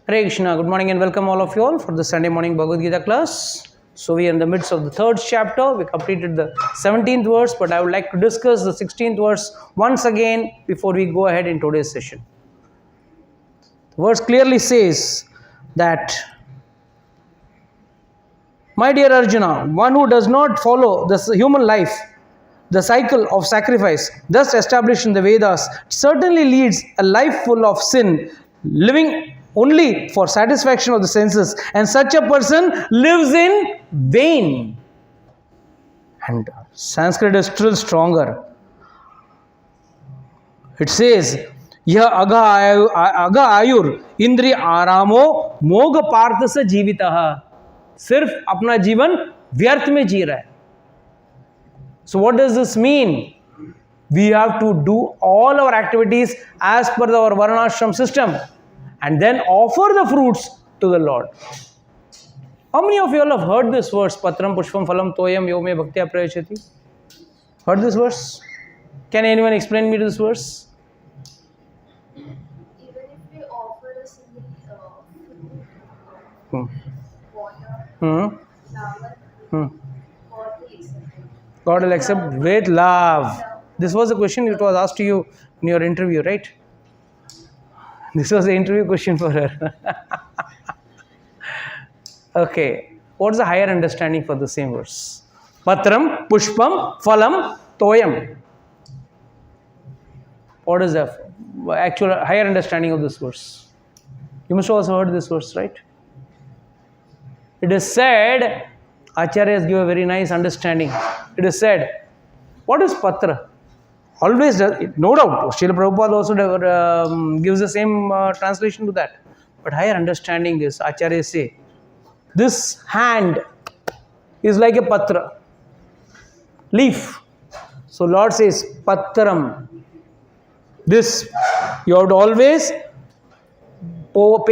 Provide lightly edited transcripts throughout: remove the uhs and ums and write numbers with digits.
Hare Krishna, good morning and welcome all of you all for the Sunday morning Bhagavad Gita class. So we are in the midst of the third chapter. We completed the 17th verse, but I would like to discuss the 16th verse once again before we go ahead in today's session. The verse clearly says that, my dear Arjuna, one who does not follow the human life, the cycle of sacrifice, thus established in the Vedas, certainly leads a life full of sin, living only for satisfaction of the senses, and such a person lives in vain. And Sanskrit is still stronger. It says, Yah aga ayur indri aramo moga parthasa jivitaha. सिर्फ अपना जीवन व्यर्थ में जी रहा है. So what does this mean? We have to do all our activities as per our varnashram system and then offer the fruits to the Lord. How many of you all have heard this verse? Patram pushpam phalam toyam yome bhaktya prayachati. Heard this verse? Can anyone explain me this verse? Even if we offer a single water, flower, God will accept with love. This was a question it was asked to you in your interview, right? This was the interview question for her. Okay. What is the higher understanding for the same verse? Patram, pushpam, phalam, toyam. What is the actual higher understanding of this verse? You must have also heard this verse, right? It is said, Acharyas give a very nice understanding. It is said, what is patra? Always does, no doubt, Srila Prabhupada also gives the same translation to that. But higher understanding is, Acharyas say, this hand is like a patra, leaf. So Lord says, patram. This, you have to always pay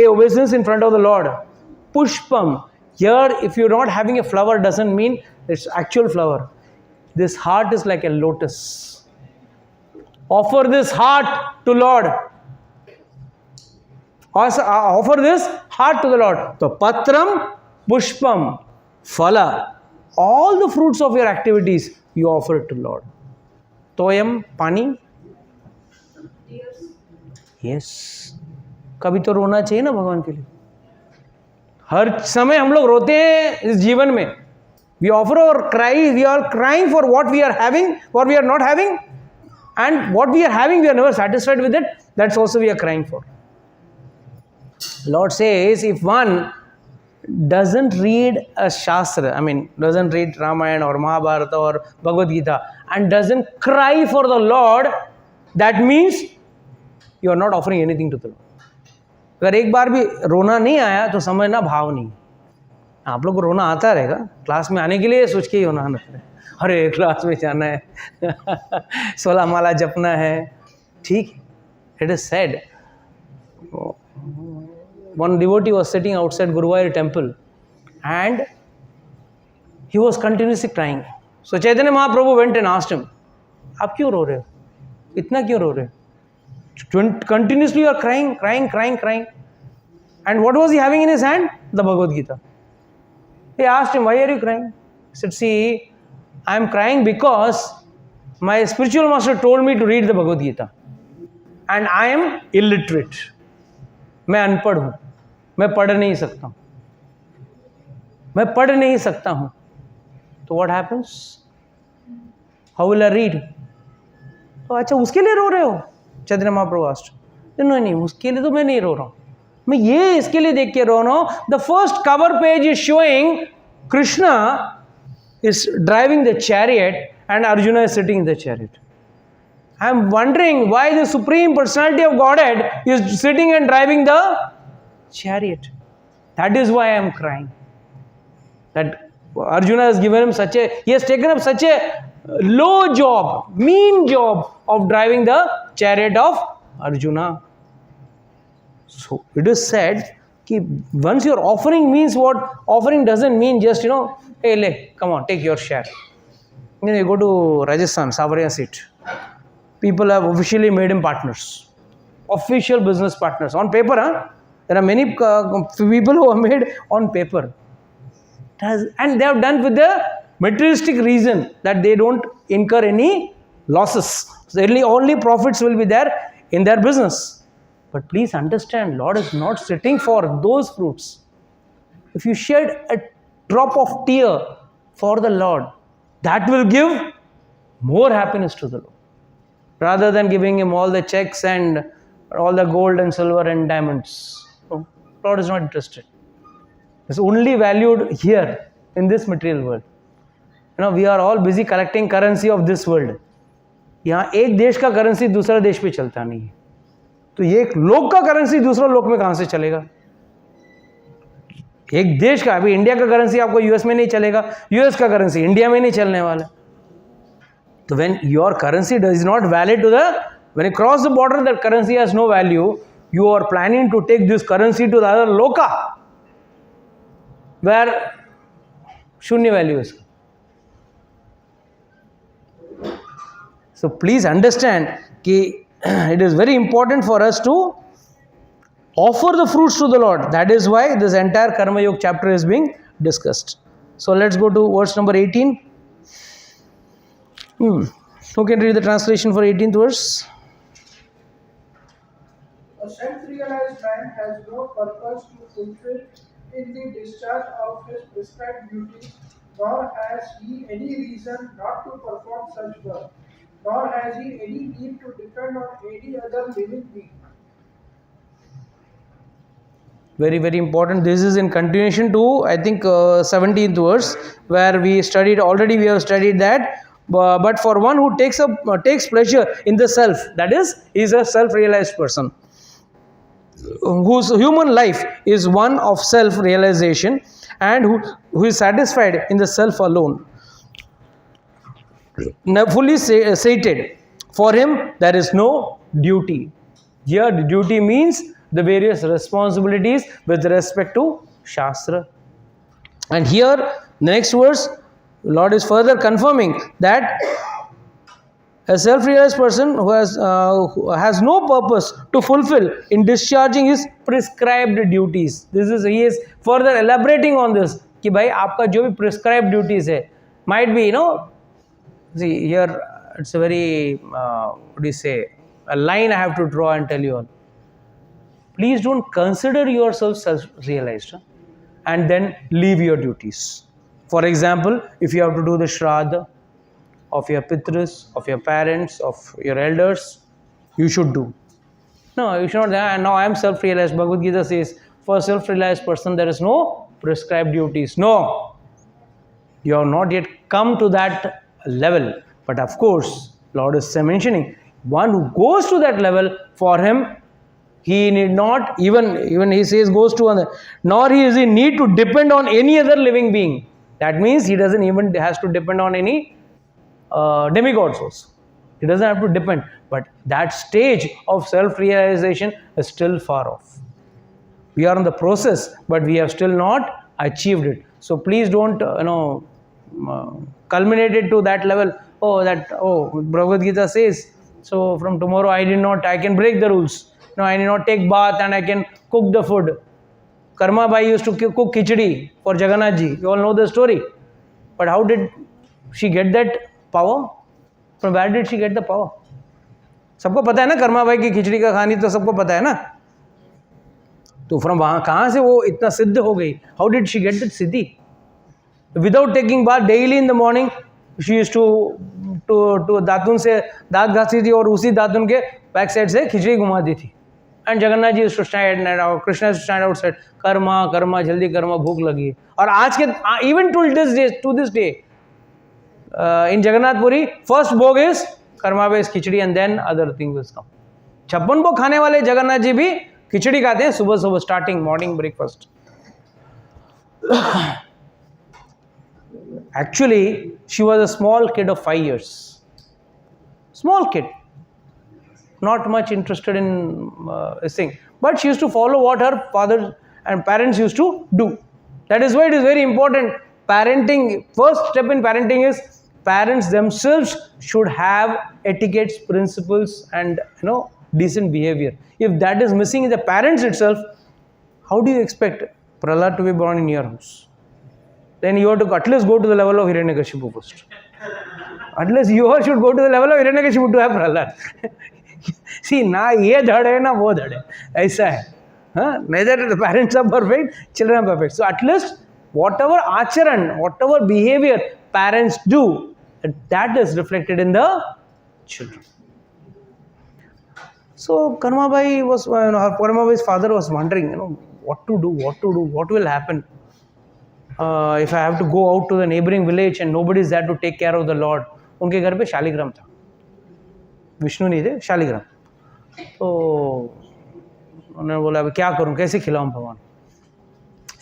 obeisance in front of the Lord. Pushpam. Here, if you're not having a flower, doesn't mean it's actual flower. This heart is like a lotus. Offer this heart to Lord. Offer this heart to the Lord. So, patram, pushpam, phala. All the fruits of your activities, you offer it to Lord. Toyam, pani. Yes. कभी तो रोना चाहिए ना भगवान के लिए. हर समय हम लोग रोते हैं इस जीवन में. We offer our cry, we are crying for what we are having, what we are not having, and what we are having we are never satisfied with it. That's also we are crying for. Lord says, if one doesn't read a Shastra, doesn't read Ramayana or Mahabharata or Bhagavad Gita, and doesn't cry for the Lord, that means you are not offering anything to the Lord. अगर एक बार भी रोना नहीं आया तो समझना भाव नहीं. आप लोग को रोना आता रहेगा. क्लास में आने के लिए सोच के ही होना है. अरे क्लास में जाना है, 16 माला जपना है. ठीक. It is said, one devotee was sitting outside Guruvayur temple and he was continuously crying. So Chaitanya Mahaprabhu went and asked him, आप क्यों रो रहे हो? इतना क्यों रो रहे हो? Continuously you are crying. And what was he having in his hand? The Bhagavad Gita. He asked him, why are you crying? He said, see, I am crying because my spiritual master told me to read the Bhagavad Gita. And I am illiterate. मैं अनपढ़ हूँ. मैं पढ़ नहीं सकता हूँ. So what happens? How will I read? तो अच्छा उसके लिए रो रहे हो? चैतन्य महाप्रभु asked. नहीं, उसके लिए तो मैं नहीं रो रहा हूँ. मैं ये इसके लिए देख के रो रहा हूँ. The first cover page is showing Krishna is driving the chariot and Arjuna is sitting in the chariot. I am wondering why the Supreme Personality of Godhead is sitting and driving the chariot. That is why I am crying. That Arjuna has given him he has taken up such a low job, mean job of driving the chariot of Arjuna. So it is said that once your offering means what? Offering doesn't mean just, hey, come on, take your share. You go to Rajasthan, Savariya seat. People have officially made him partners. Official business partners. On paper, There are many people who are made on paper. And they have done with the materialistic reason that they don't incur any losses. So only profits will be there in their business. But please understand, Lord is not sitting for those fruits. If you shed a drop of tear for the Lord, that will give more happiness to the Lord. Rather than giving him all the checks and all the gold and silver and diamonds. No, Lord is not interested. It's only valued here in this material world. We are all busy collecting currency of this world. यहाँ एक देश का currency दूसरा देश पे चलता नहीं है, तो ये एक लोक का करेंसी दूसरा लोक में कहाँ से चलेगा? एक देश का, अभी इंडिया का करेंसी आपको यूएस में नहीं चलेगा, यूएस का करेंसी इंडिया में नहीं चलने वाला. So when your currency is not valid when you cross the border, that currency has no value. You are planning to take this currency to the other loka, where shunya value is. So please understand that it is very important for us to offer the fruits to the Lord. That is why this entire Karma Yoga chapter is being discussed. So let's go to verse number 18. Who can read the translation for 18th verse? A self-realized man has no purpose to fulfill in the discharge of his prescribed duties, nor has he any reason not to perform such work, nor has he any need to depend on any other living being. Very, very important. This is in continuation to, I think, 17th verse, where we have studied that. But for one who takes pleasure in the self, that is a self-realized person, whose human life is one of self-realization, and who is satisfied in the self alone, fully sated. For him, there is no duty. Here, the duty means the various responsibilities with respect to Shastra. And here, the next verse, the Lord is further confirming that a self-realized person who has no purpose to fulfill in discharging his prescribed duties. He is further elaborating on this. कि भाई आपका जो भी prescribed duties है, might be, see here it's a very, a line I have to draw and tell you all. Please don't consider yourself self-realized and then leave your duties. For example, if you have to do the Shraddha of your Pitras, of your parents, of your elders, you should do. No, you should not. Now I am self-realized. Bhagavad Gita says, for a self-realized person, there is no prescribed duties. No. You have not yet come to that level. But of course, Lord is mentioning, one who goes to that level, for him, he need not, even he says goes to another, nor he is in need to depend on any other living being. That means he doesn't even has to depend on any demigods also. He doesn't have to depend. But that stage of self-realization is still far off. We are in the process, but we have still not achieved it. So please don't, culminate it to that level. Bhagavad Gita says, so from tomorrow I can break the rules. No, I need not take bath and I can cook the food. Karma Bai used to cook khichdi for Jagannath ji. You all know the story. But how did she get that power? From where did she get the power? सबको पता है ना Karma by की खिचड़ी का कहानी तो सबको पता है ना. तो from वहाँ कहाँ से वो इतना सिद्ध हो गई? How did she get that siddhi? Without taking bath daily in the morning, she used to दातुन से दांत घासी थी और उसी दातुन के बैक साइड से खिचड़ी घुमाती थी. And Jagannath ji used to stand out, Krishna used to stand outside, karma, jaldi karma, bhook lagi. और आज के, even to this day, in Jagannath Puri, first bhog is karma based khichdi and then other things will come. 56 भोग खाने वाले जगन्नाथ जी भी खिचड़ी खाते हैं सुबह सुबह, starting morning breakfast. Actually, she was a small kid of 5 years. Small kid. Not much interested in this thing. But she used to follow what her father and parents used to do. That is why it is very important. Parenting, first step in parenting is parents themselves should have etiquettes, principles and decent behavior. If that is missing in the parents itself, how do you expect Prahlad to be born in your house? Then you have to at least go to the level of Hiranyakashipu first. At least you all should go to the level of Hiranyakashipu to have Prahlad. See, na ye dhad hai, na wo dhad hai. Aisa hai. Huh? Neither the parents are perfect, children are perfect. So at least whatever acharan, whatever behavior parents do, that is reflected in the children. So Karmabai was, Karmabai's father was wondering, what to do, what will happen if I have to go out to the neighboring village and nobody is there to take care of the Lord. उनके घर पे शालिग्राम था, विष्णु नहीं थे, शालिग्राम. तो उन्होंने बोला अब क्या करूं, कैसे खिलाऊं भगवान.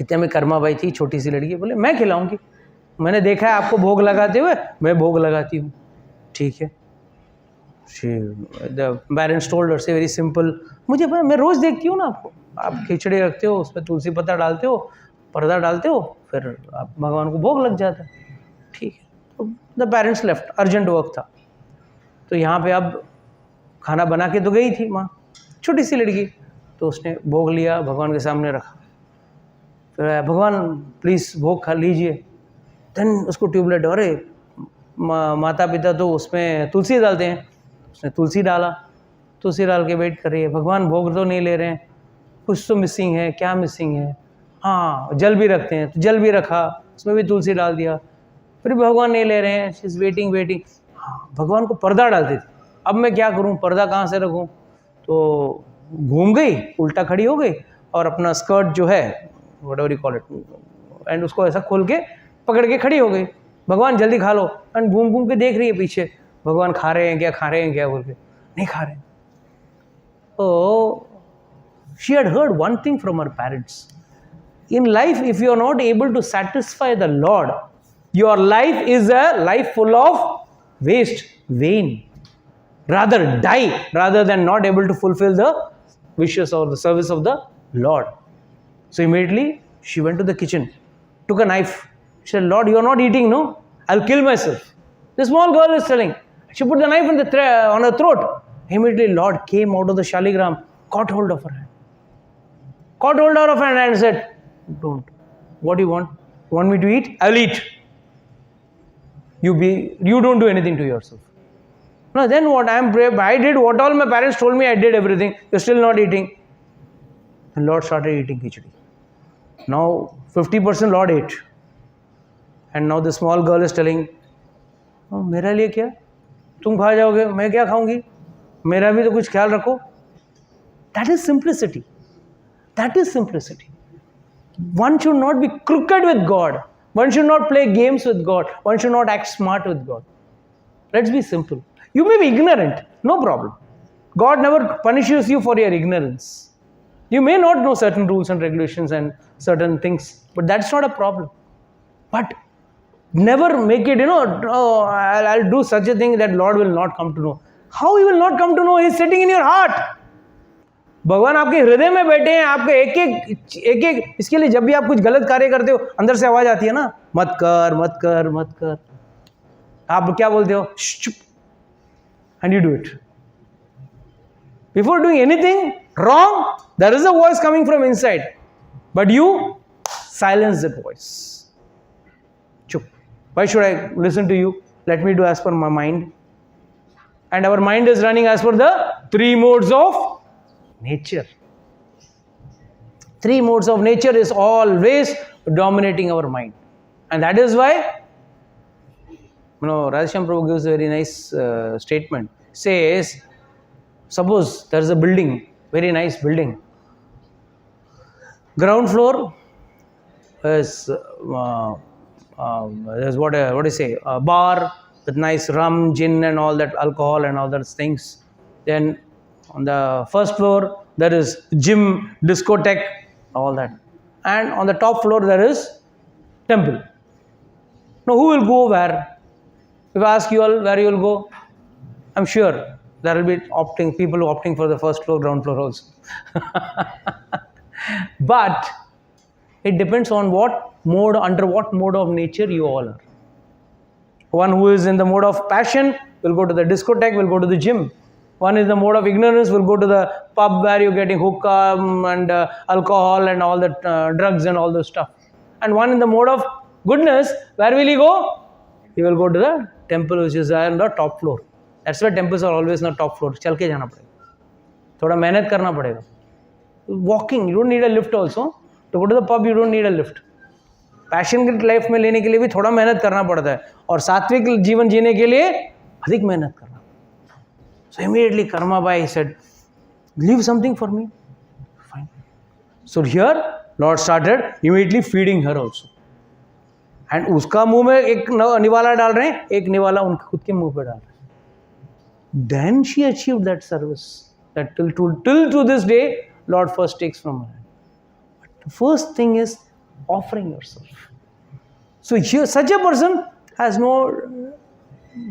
इतने में कर्माबाई थी, छोटी सी लड़की, बोले मैं खिलाऊंगी, मैंने देखा है आपको भोग लगाते हुए, मैं भोग लगाती हूँ. ठीक है. The parents told her, say very simple, मुझे पता, मैं रोज देखती हूँ ना आपको, आप खिचड़ी रखते हो, उसमें तुलसी पत्ता डालते हो, पर्दा डालते हो, फिर आप भगवान को भोग लग जाता है. ठीक है. तो the parents left, urgent work था. तो यहाँ पे अब खाना बना के तो गई थी माँ, छोटी सी लड़की, तो उसने भोग लिया, भगवान के सामने रखा. फिर भगवान प्लीज़ भोग खा लीजिए. देन उसको ट्यूबलाइट, अरे माता पिता तो उसमें तुलसी डालते हैं, उसने तुलसी डाला, तुलसी डाल के वेट कर रही है. भगवान भोग तो नहीं ले रहे हैं, कुछ तो मिसिंग है, क्या मिसिंग है. हाँ, जल भी रखते हैं, तो जल भी रखा, उसमें भी तुलसी डाल दिया, फिर भगवान नहीं ले रहे हैं. She is waiting. हाँ, भगवान को पर्दा डालती थी. अब मैं क्या करूँ, पर्दा कहाँ से रखूँ. तो घूम गई, उल्टा खड़ी हो गई और अपना स्कर्ट जो है, what ever you call it, and उसको ऐसा खोल के पकड़ के खड़ी हो गई. भगवान जल्दी खा लो. एंड घूम घूम के देख रही है पीछे, भगवान खा रहे हैं क्या बोल के, नहीं खा रहे. तो she had heard one thing from her parents. In life, if you are not able to satisfy the Lord, your life is a life full of waste, vain. Rather die rather than not able to fulfill the wishes or the service of the Lord. So immediately she went to the kitchen, took a knife. She said, Lord, you are not eating, no? I'll kill myself. The small girl is telling. She put the knife on her throat. Immediately Lord came out of the shaligram, caught hold of her hand. Caught hold of her hand and said, don't. What do you want? You want me to eat? I'll eat. You don't do anything to yourself. No, then what? I am brave. I did what all my parents told me. I did everything. You're still not eating. And Lord started eating khichdi. Now 50% Lord ate. And now the small girl is telling, oh, मेरा लिए क्या? तुम खा जाओगे, मैं क्या खाऊंगी? मेरा भी तो कुछ ख्याल रखो. That is simplicity. That is simplicity. One should not be crooked with God. One should not play games with God. One should not act smart with God. Let's be simple. You may be ignorant, no problem. God never punishes you for your ignorance. You may not know certain rules and regulations and certain things, but that's not a problem. But never make it, oh, I'll do such a thing that Lord will not come to know. How He will not come to know? He is sitting in your heart. भगवान आपके हृदय में बैठे हैं. आपके एक इसके लिए जब भी आप कुछ गलत कार्य करते हो, अंदर से आवाज आती है ना, मत कर. आप क्या बोलते हो? चुप. And you do it. Before doing anything wrong, there is a voice coming from inside, but you silence that voice. Chup. Why should I listen to you? Let me do as per my mind. And our mind is running as per the three modes of nature. Three modes of nature is always dominating our mind. And that is why, Radheshyam Prabhu gives a very nice statement. Says, suppose there is a building, very nice building. Ground floor is what do you say? A bar with nice rum, gin, and all that alcohol and all those things. Then on the first floor there is gym, discotheque, all that. And on the top floor there is temple. Now who will go where? If I ask you all where you will go, I'm sure there will be people opting for the first floor, ground floor also. But it depends on under what mode of nature you all are. One who is in the mode of passion will go to the discotheque, will go to the gym. One is the mode of ignorance, will go to the pub where you're getting hookah and alcohol and all the drugs and all those stuff. And one in the mode of goodness, where will he go? He will go to the temple which is on the top floor. That's why temples are always on the top floor. चल के जाना पड़ेगा, थोड़ा मेहनत करना पड़ेगा. Walking, you don't need a lift also. To go to the pub, you don't need a lift. Passion की life में लेने के लिए भी थोड़ा मेहनत करना पड़ता है, और सात्विक जीवन जीने के लिए अधिक मेहनत करना. So immediately Karma Bai said, leave something for me. Fine. So here Lord started immediately feeding her also. And उसका मुंह में एक निवाला डाल रहे हैं, एक निवाला उनके खुद के मुंह पे डाल रहे हैं. Then she achieved that service. That till to this day, Lord first takes from her. But the first thing is offering yourself. So here, such a person has no,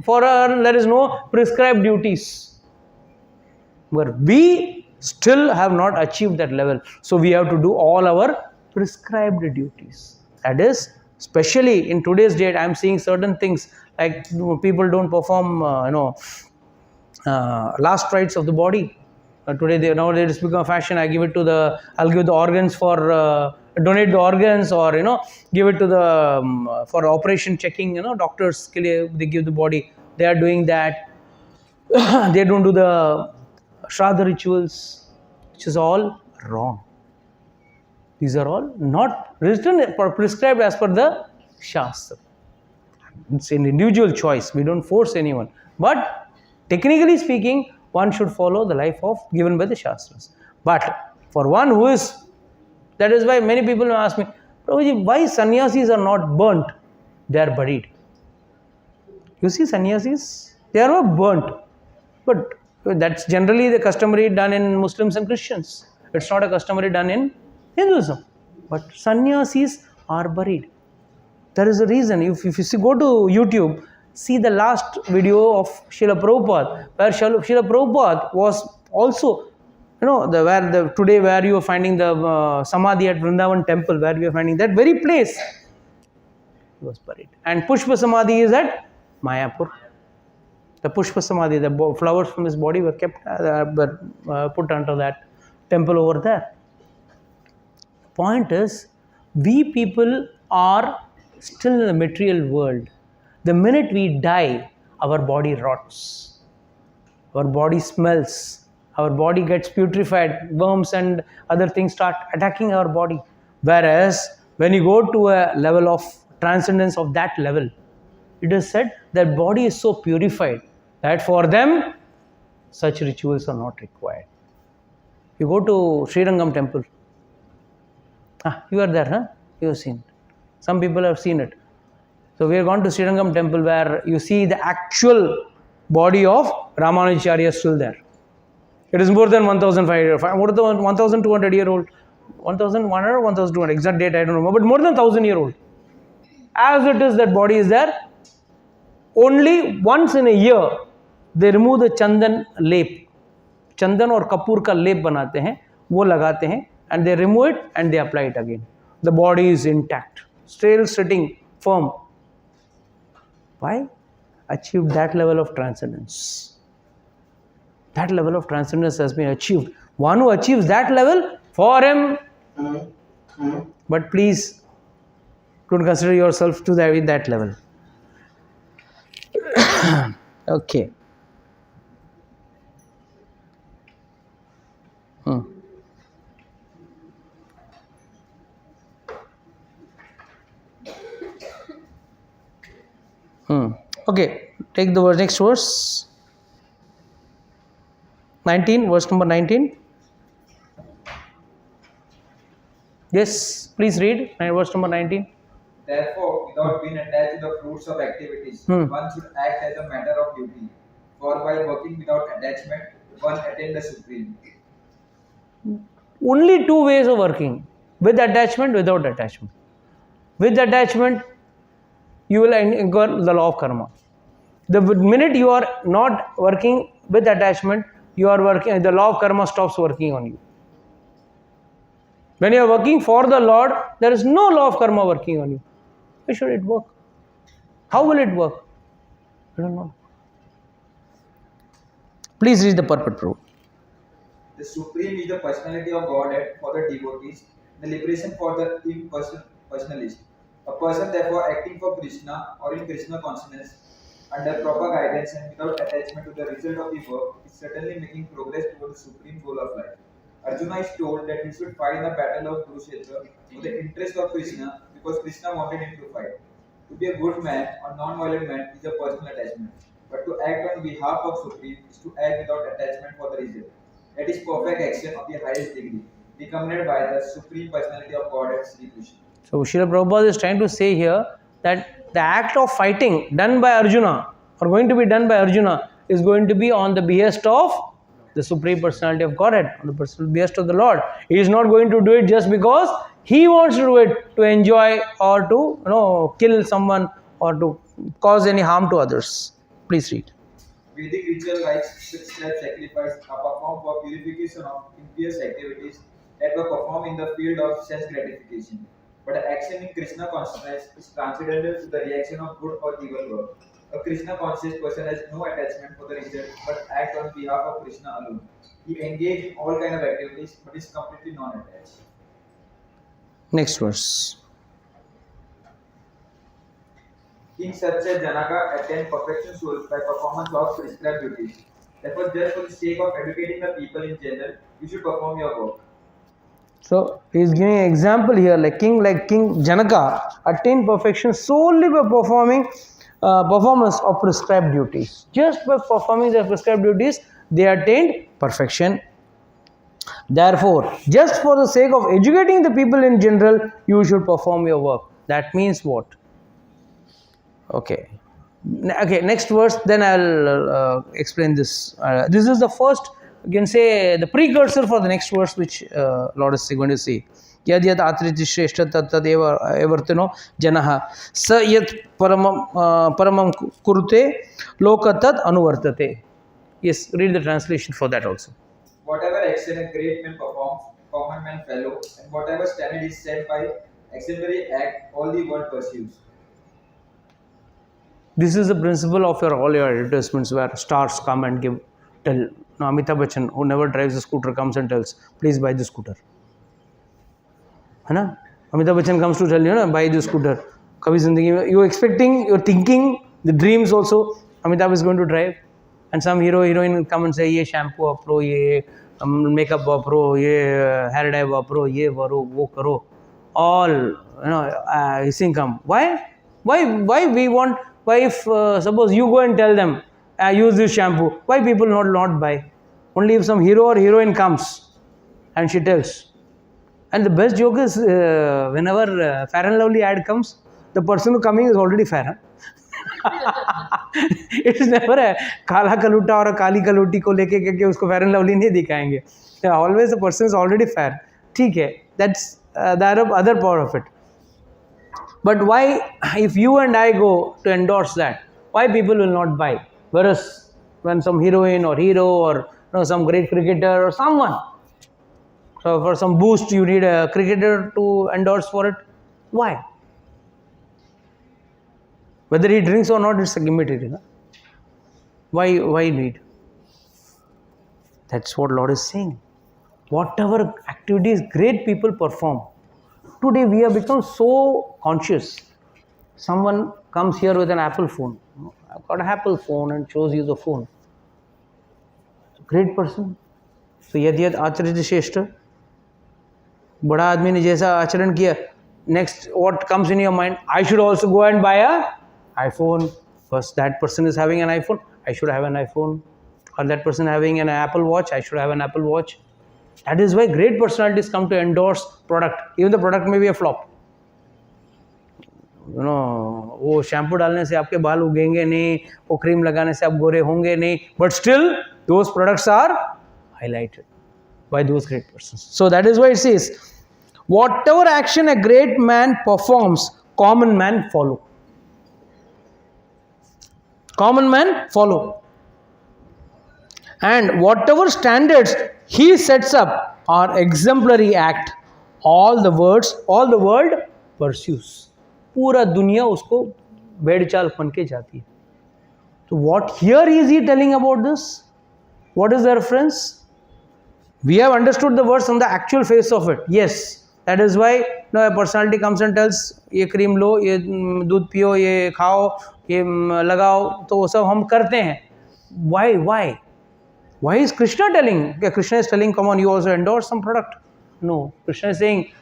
for her there is no prescribed duties. But we still have not achieved that level. So we have to do all our prescribed duties. That is, especially in today's date, I am seeing certain things like people don't perform, last rites of the body. Nowadays it's become a fashion. I'll give the organs for, donate the organs, or give it to the for operation checking. Doctors they give the body. They are doing that. They don't do the Shraddha rituals, which is all wrong. These are all not written or prescribed as per the Shastra. It's an individual choice. We don't force anyone. But technically speaking, one should follow the life given by the Shastras. But for one who is, that is why many people ask me, Prabhuji, why sannyasis are not burnt? They are buried. You see, sannyasis, they are not burnt. But that's generally the customary done in Muslims and Christians. It's not a customary done in Hinduism. But sannyasis are buried. There is a reason. If you go to YouTube, see the last video of Srila Prabhupada, where Srila Prabhupada was also, today where you are finding the Samadhi at Vrindavan temple, where we are finding that very place, he was buried. And Pushpa Samadhi is at Mayapur. The Pushpa Samadhi, the flowers from his body were kept, put under that temple over there. The point is, we people are still in the material world. The minute we die, our body rots. Our body smells. Our body gets putrefied. Worms and other things start attacking our body. Whereas, when you go to a level of transcendence of that level, it is said that body is so purified that for them, such rituals are not required. You go to Sri Rangam temple. You are there, huh? You have seen. Some people have seen it. So we have gone to Sri Rangam temple, where you see the actual body of Ramanujacharya still there. It is more than 1,200 year old. 1,100 or 1,200, exact date I don't know, but more than 1,000 year old. As it is, that body is there. Only once in a year, they remove the chandan lep. Chandan or kapur ka lep banate hain, wo lagate hain, and they remove it and they apply it again. The body is intact, still sitting firm. Why? Achieve that level of transcendence. That level of transcendence has been achieved. One who achieves that level, for him, but please don't consider yourself to that level. Okay. Okay, take the next verse. 19, verse number 19. Yes, please read verse number 19. Therefore, without being attached to the fruits of activities, one should act as a matter of duty. For by working without attachment, one attains the supreme. Only two ways of working: with attachment, without attachment. With attachment, you will incur the law of karma. The minute you are not working with attachment, you are working, the law of karma stops working on you. When you are working for the Lord, there is no law of karma working on you. Why should it work? How will it work? I don't know. Please read the purport, Prabhu. The Supreme is the personality of Godhead for the devotees, the liberation for the impersonalist. A person therefore acting for Krishna or in Krishna consciousness under proper guidance and without attachment to the result of the work is certainly making progress toward the supreme goal of life. Arjuna is told that he should fight in the battle of Kurukshetra for the interest of Krishna because Krishna wanted him to fight. To be a good man or non-violent man is a personal attachment, but to act on behalf of Supreme is to act without attachment for the result. That is perfect action of the highest degree, recommended by the Supreme Personality of Godhead, Sri Krishna. So Srila Prabhupada is trying to say here that the act of fighting done by Arjuna or going to be done by Arjuna is going to be on the behest of the Supreme Personality of Godhead, on the personal behest of the Lord. He is not going to do it just because he wants to do it to enjoy or to kill someone or to cause any harm to others. Please read. Vedic ritual rites prescribe sacrifice are performed for purification of impious activities that were performed in the field of sense gratification. But the action in Krishna consciousness is transcendental to the reaction of good or evil work. A Krishna conscious person has no attachment for the result but acts on behalf of Krishna alone. He engages in all kinds of activities but is completely non-attached. Next verse. King Satya Janaka attained perfection soul by performance of prescribed duties. Therefore, just for the sake of educating the people in general, you should perform your work. So he is giving an example here, like King Janaka attained perfection solely by performing performance of prescribed duties. Just by performing their prescribed duties, they attained perfection. Therefore, just for the sake of educating the people in general, you should perform your work. That means what? Okay. Next verse, then I'll explain this. This is the first, you can say, the precursor for the next verse, which Lord is going to say. Yad yad atriti shreshta tat tad evartino janaha sa yat paramam kurute loka tad anuvartate. Yes, read the translation for that also. Whatever action a great man performs, common man follow, and whatever standard is set by exemplary act, all the world pursues. This is the principle of all your advertisements where stars come and tell. Now, Amitabh Bachchan, who never drives a scooter, comes and tells, please buy this scooter. Amitabh Bachchan comes to tell you, buy this scooter. You're expecting, you're thinking, the dreams also, Amitabh is going to drive. And some hero, heroine will come and say, ye shampoo vapro, ye makeup vapro, ye hair dye vapro, ye varo, wo karo. All, hissing come. Why we want, why if suppose you go and tell them, use this shampoo, why people not buy? Only if some hero or heroine comes and she tells. And the best joke is whenever Fair and Lovely ad comes, the person who coming is already fair. It is never a kala kaluta or a kali kaluti ko leke ke usko Fair and Lovely nahi dikhayenge. Always the person is already fair. ठीक है, that's the other part of it. But why, if you and I go to endorse that, why people will not buy? Whereas when some heroine or hero or some great cricketer or someone, so for some boost you need a cricketer to endorse for it. Why? Whether he drinks or not, it's a immaterial. Why need? That's what Lord is saying. Whatever activities great people perform, today we have become so conscious. Someone comes here with an Apple phone. I've got an Apple phone and shows you the phone. Great person. So yad yad acharya shreshta. Bada आदमी ने जैसा आचरण किया. Next, what comes in your mind? I should also go and buy a iPhone. First, that person is having an iPhone. I should have an iPhone. Or that person having an Apple Watch. I should have an Apple Watch. That is why great personalities come to endorse product. Even the product may be a flop. वो shampoo डालने से आपके बाल उगेंगे नहीं, वो cream लगाने से आप गोरे होंगे नहीं, but still those products are highlighted by those great persons. So that is why it says, whatever action a great man performs, common man follow. Common man follow. And whatever standards he sets up are exemplary act. All the world pursues. पूरा दुनिया उसको भेड़ चाल बन के जाती है. So what here is he telling about this? What is the reference? We have understood the words on the actual face of it. Yes, that is why a personality comes and tells, ये cream लो, ये दूध पियो, ये खाओ, ये लगाओ, तो वो सब हम करते हैं. Why? Why is Krishna telling? Krishna is telling, come on, you also endorse some product. No, Krishna is saying,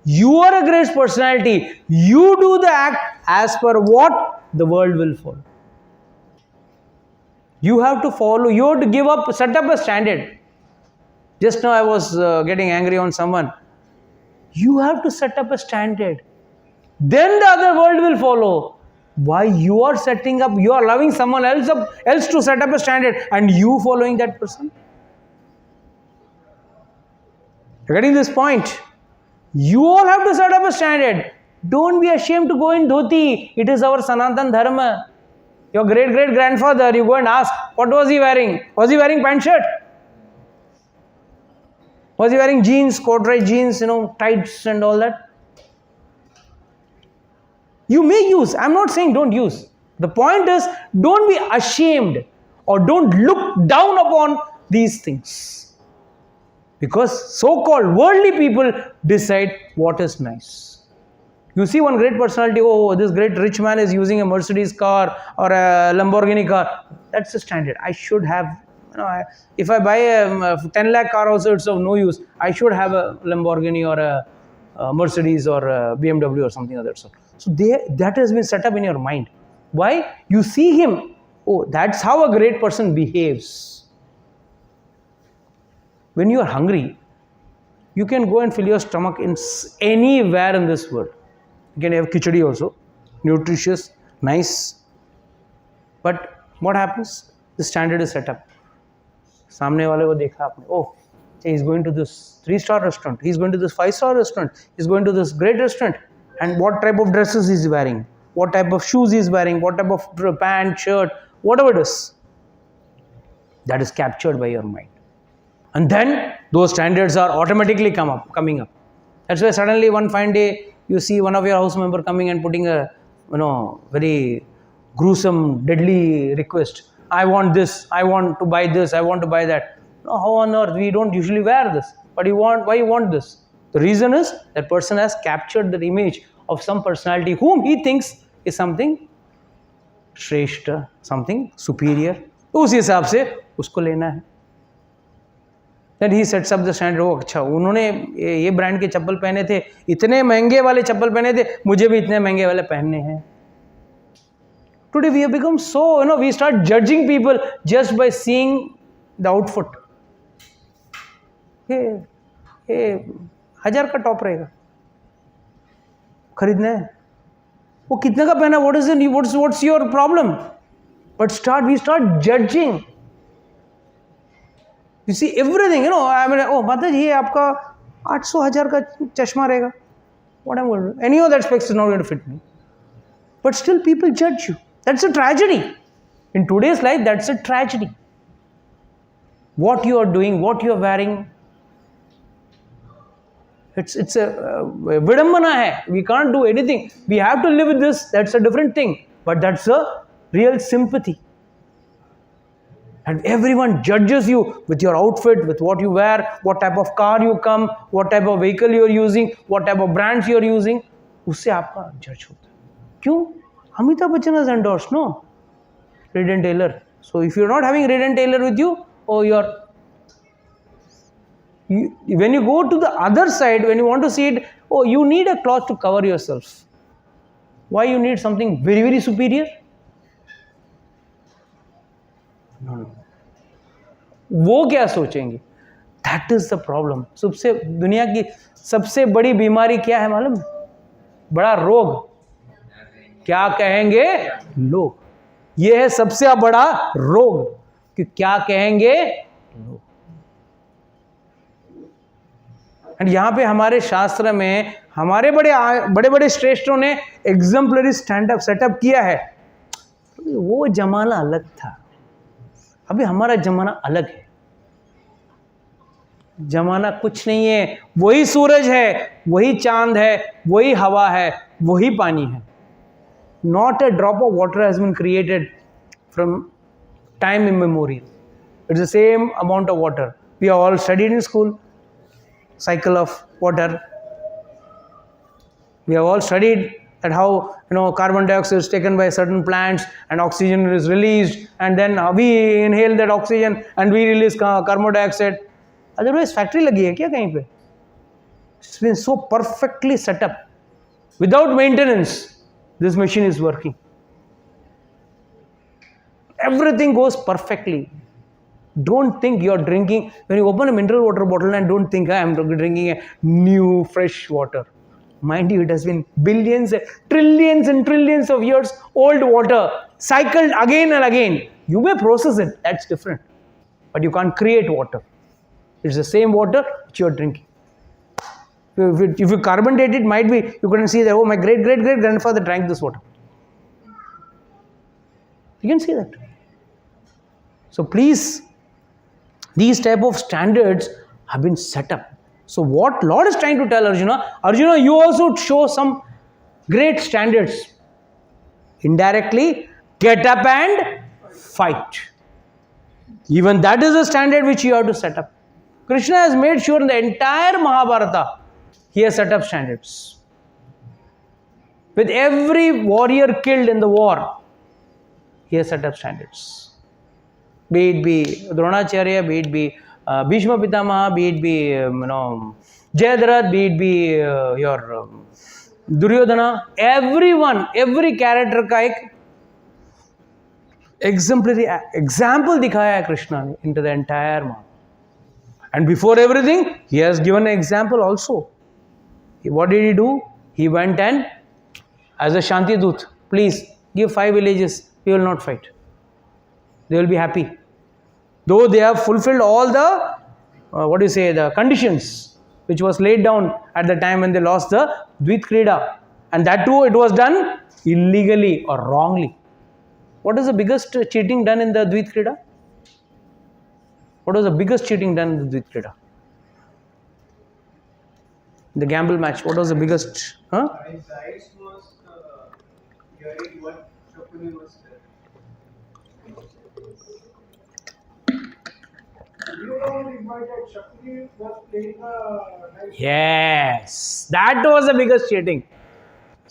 you are a great personality. You do the act as per what the world will follow. You have to follow. You have to give up, set up a standard. Just now I was getting angry on someone. You have to set up a standard. Then the other world will follow. Why you are setting up, you are allowing someone else to set up a standard and you following that person? Getting this point? You all have to set up a standard. Don't be ashamed to go in dhoti. It is our Sanatan Dharma. Your great-great-grandfather, you go and ask, what was he wearing? Was he wearing pant shirt? Was he wearing jeans, corduroy jeans, tights and all that? You may use. I'm not saying don't use. The point is, don't be ashamed or don't look down upon these things. Because so-called worldly people decide what is nice. You see one great personality, oh, this great rich man is using a Mercedes car or a Lamborghini car. That's the standard. I should have, if I buy a 10 lakh car also, it's of no use. I should have a Lamborghini or a Mercedes or a BMW or something of that sort. So that has been set up in your mind. Why? You see him. Oh, that's how a great person behaves. When you are hungry, you can go and fill your stomach in anywhere in this world. You can have khichdi also, nutritious, nice. But what happens? The standard is set up. सामने वाले को देखा आपने. Oh, he's going to this 3-star restaurant. He's going to this 5-star restaurant. He's going to this great restaurant. And what type of dresses he's wearing, what type of shoes he's wearing, what type of pant, shirt, whatever it is, that is captured by your mind. And then those standards are automatically coming up. That's why suddenly one fine day you see one of your house member coming and putting a very gruesome, deadly request. I want this, I want to buy this, I want to buy that. No, how on earth? We don't usually wear this. But why you want this? The reason is that person has captured the image of some personality whom he thinks is something श्रेष्ठ, something superior. तो उस हिसाब से उसको लेना है. Then he sets up the standard. Oh, अच्छा, उन्होंने ये ब्रांड के चप्पल पहने थे, इतने महंगे वाले चप्पल पहने थे, मुझे भी इतने महंगे वाले पहनने हैं. Today we have become so, we start judging people just by seeing the outfit. ये 1000 का टॉप रहेगा, खरीदना है. वो कितने का पहना? What's your problem? But we start judging. You see everything, I mean, oh, माता जी ये आपका 800-1000 का चश्मा रहेगा. What am I going to do? Any of that specs is not going to fit me. But still people judge you. That's a tragedy. In today's life, that's a tragedy. What you are doing, what you are wearing, it's a vidambana hai. We can't do anything. We have to live with this. That's a different thing. But that's a real sympathy. And everyone judges you with your outfit, with what you wear, what type of car you come, what type of vehicle you are using, what type of brands you are using. उससे आपका judge होता है. क्यों? Amitabh Bachchan has endorsed, no? Reed and Taylor. So if you're not having Reed and Taylor with you, when you go to the other side, when you want to see it, you need a cloth to cover yourself. Why you need something very, very superior? No. वो क्या सोचेंगे? That is the problem. दुनिया की सबसे बड़ी बीमारी क्या है मालूम? बड़ा रोग. क्या कहेंगे लोग? ये है सबसे बड़ा रोग कि क्या कहेंगे लोग. एंड यहाँ पे हमारे शास्त्र में हमारे बड़े श्रेष्ठों ने एग्जाम्पलरी स्टैंडअप सेटअप किया है. वो जमाना अलग था, अभी हमारा जमाना अलग है. जमाना कुछ नहीं है. वही सूरज है, वही चांद है, वही हवा है, वही पानी है. Not a drop of water has been created from time immemorial. It's the same amount of water. We have all studied in school, cycle of water. We have all studied that how carbon dioxide is taken by certain plants and oxygen is released, and then we inhale that oxygen and we release carbon dioxide. Otherwise, factory lagi hai kya kahin pe? It's been so perfectly set up. Without maintenance, this machine is working. Everything goes perfectly. Don't think you're drinking, when you open a mineral water bottle, and don't think I'm drinking a new fresh water. Mind you, it has been billions, trillions and trillions of years old water, cycled again and again. You may process it, that's different. But you can't create water. It's the same water which you're drinking. If you carbon date it, might be, you couldn't see that, oh, my great grandfather drank this water. You can see that. So please, these type of standards have been set up. So what Lord is trying to tell Arjuna, you also show some great standards. Indirectly, get up and fight. Even that is a standard which you have to set up. Krishna has made sure in the entire Mahabharata, he has set up standards. With every warrior killed in the war, he has set up standards. Be it be Dronacharya, be it be Bhishma Pitamaha, be it be Jayadratha, be it be your Duryodhana, everyone, every character का एक exemplary example दिखाया है Krishna ने into the entire Mahabharata. And before everything, he has given an example also. What did he do? He went and, as a Shanti Dut, please give 5 villages, we will not fight. They will be happy. Though they have fulfilled all the, the conditions which was laid down at the time when they lost the Dvit Krida. And that too, it was done illegally or wrongly. What is the biggest cheating done in the Dvit Krida? What was the biggest cheating done in the Dvit Krida? The gamble match, what was the biggest? Huh? His eyes was hearing what Shakuni was saying. You know, invited Shakuni was playing the dice. Yes, that was the biggest cheating.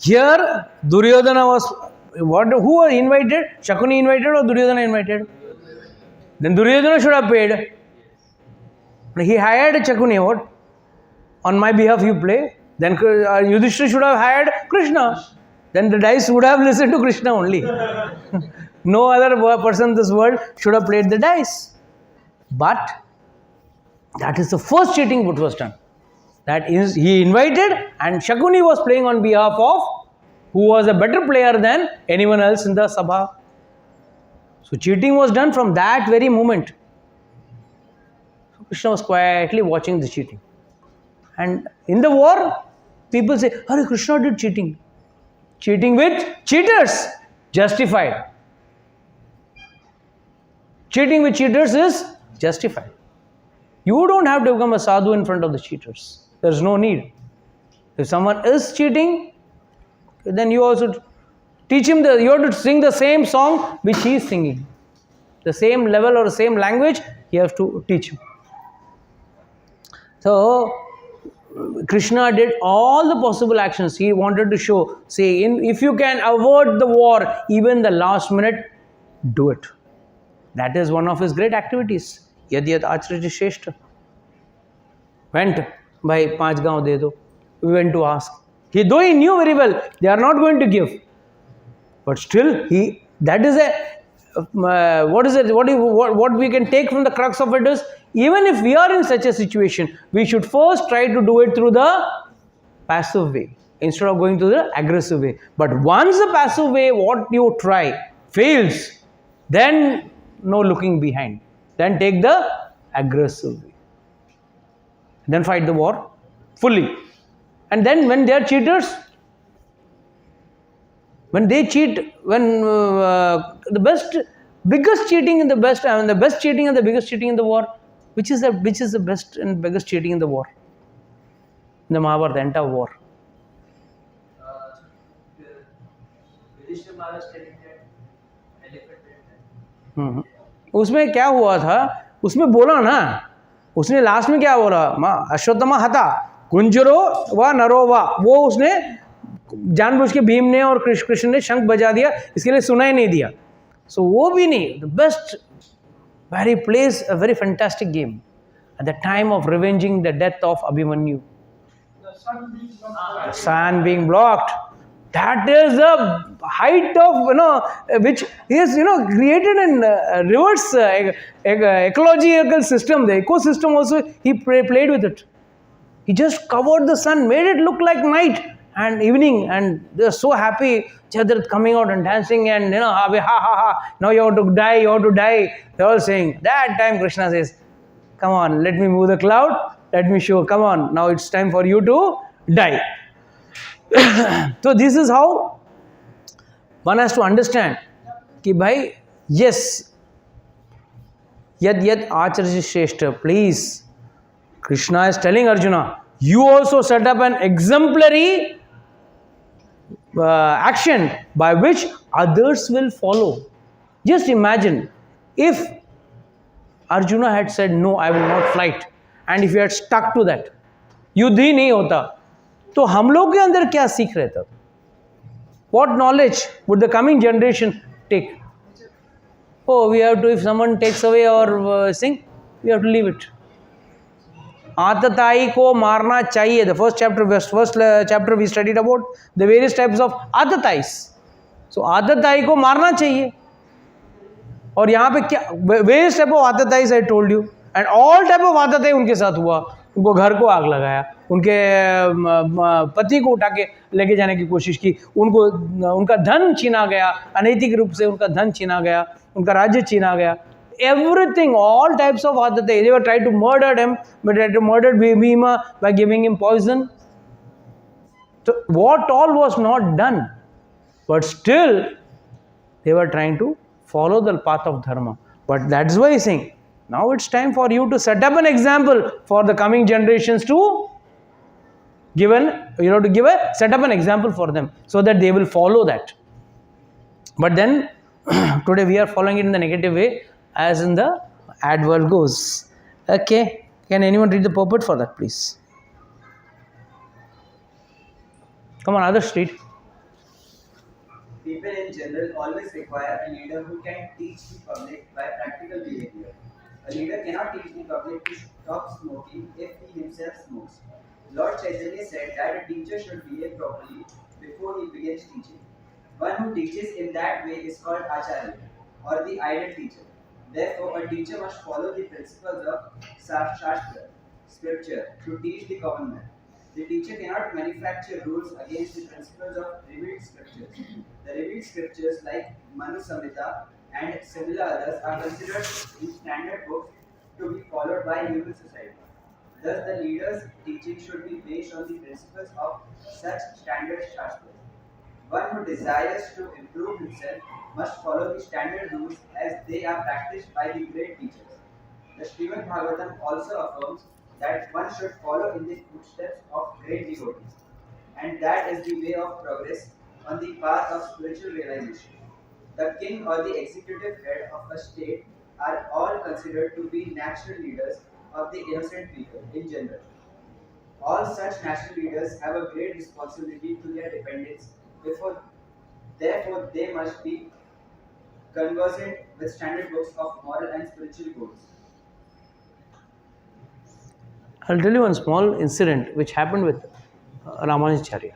Here, Duryodhana was, who was invited? Shakuni invited or Duryodhana invited? Then Duryodhana should have paid. He hired Shakuni, what? On my behalf you play. Then Yudhishthira should have hired Krishna. Then the dice would have listened to Krishna only. No other person in this world should have played the dice. But that is the first cheating what was done. That is, he invited and Shakuni was playing on behalf of who was a better player than anyone else in the Sabha. So cheating was done from that very moment. So Krishna was quietly watching the cheating. And in the war, people say, Hare, Krishna did cheating. Cheating with cheaters, justified. Cheating with cheaters is justified. You don't have to become a sadhu in front of the cheaters. There's no need. If someone is cheating, then you also teach him, you have to sing the same song which he is singing. The same level or the same language, you have to teach him. So, Krishna did all the possible actions. He wanted to show, say, if you can avert the war, even the last minute, do it. That is one of his great activities. Yad yad achrati shreshta. Went by 5 gaon de do. We went to ask. Though he knew very well, they are not going to give. But still, that is what we can take from the crux of it is, even if we are in such a situation, we should first try to do it through the passive way, instead of going to the aggressive way. But once the passive way, what you try, fails, then no looking behind. Then take the aggressive way. Then fight the war fully. And then when they are cheaters, when they cheat, when biggest cheating in the best, the best cheating and the biggest cheating in the war, which is the best and biggest cheating in the war? In the Mahabharata, the entire war. उसमें क्या हुआ था? उसमें बोला ना, उसने last में क्या बोला, अश्वत्थमा हता गुंजरो व नरो व, वो उसने जानबूझ के भीम ने और कृष्ण ने शंख बजा दिया, इसके लिए सुनाई नहीं दिया. सो वो भी नहीं. The best where he plays a very fantastic game at the time of revenging the death of Abhimanyu. The sun being blocked. The sun being blocked. That is the height of, which is, created in reverse ecological system. The ecosystem also, he played with it. He just covered the sun, made it look like night and evening, and they are so happy. Chadrat coming out and dancing, and ha ha. Now you have to die, you have to die. They are all saying. That time Krishna says, "Come on, let me move the cloud. Let me show. Come on, now it's time for you to die." So this is how one has to understand. Ki bhai, yes, yad acharya shrestha. Please, Krishna is telling Arjuna, you also set up an exemplary action by which others will follow. Just imagine if Arjuna had said, no, I will not fight, and if he had stuck to that, युद्ध ही नहीं होता, तो हम लोग के अंदर क्या सीख रहे थे? What knowledge would the coming generation take? Oh, we have to, if someone takes away our thing, we have to leave it. आतताई को मारना चाहिए. The first chapter we studied about the various types of आतताईस. So आतताई को मारना चाहिए. और यहाँ पे क्या various type of आतताईस I told you, and all type of आतताई उनके साथ हुआ. उनको घर को आग लगाया, उनके पति को उठा के लेके जाने की कोशिश की, उनका धन छीना गया, अनैतिक रूप से उनका धन छीना गया, उनका राज्य छीना गया. Everything, all types of Adate. They were trying to murder him, but they tried to murder Bhima by giving him poison. So what all was not done, but still they were trying to follow the path of dharma. But that's why he's saying, now it's time for you to set up an example for the coming generations to set up an example for them so that they will follow that. But then today we are following it in the negative way, as in the ad world goes. Okay, can anyone read the purport for that, please? Come on, others read. People in general always require a leader who can teach the public by practical behavior. A leader cannot teach the public to stop smoking if he himself smokes. Lord Chaitanya said that a teacher should behave properly before he begins teaching. One who teaches in that way is called Acharya, or the ideal teacher. Therefore, a teacher must follow the principles of Shastra, scripture, to teach the common man. The teacher cannot manufacture rules against the principles of revealed scriptures. The revealed scriptures like Manu Samhita and similar others are considered in standard books to be followed by human society. Thus, the leader's teaching should be based on the principles of such standard Shastras. One who desires to improve himself must follow the standard rules as they are practiced by the great teachers. The Srimad Bhagavatam also affirms that one should follow in the footsteps of great devotees, and that is the way of progress on the path of spiritual realization. The king or the executive head of a state are all considered to be natural leaders of the innocent people in general. All such natural leaders have a great responsibility to their dependents. Therefore, they must be conversant with standard books of moral and spiritual codes. I'll tell you one small incident which happened with Ramanujacharya.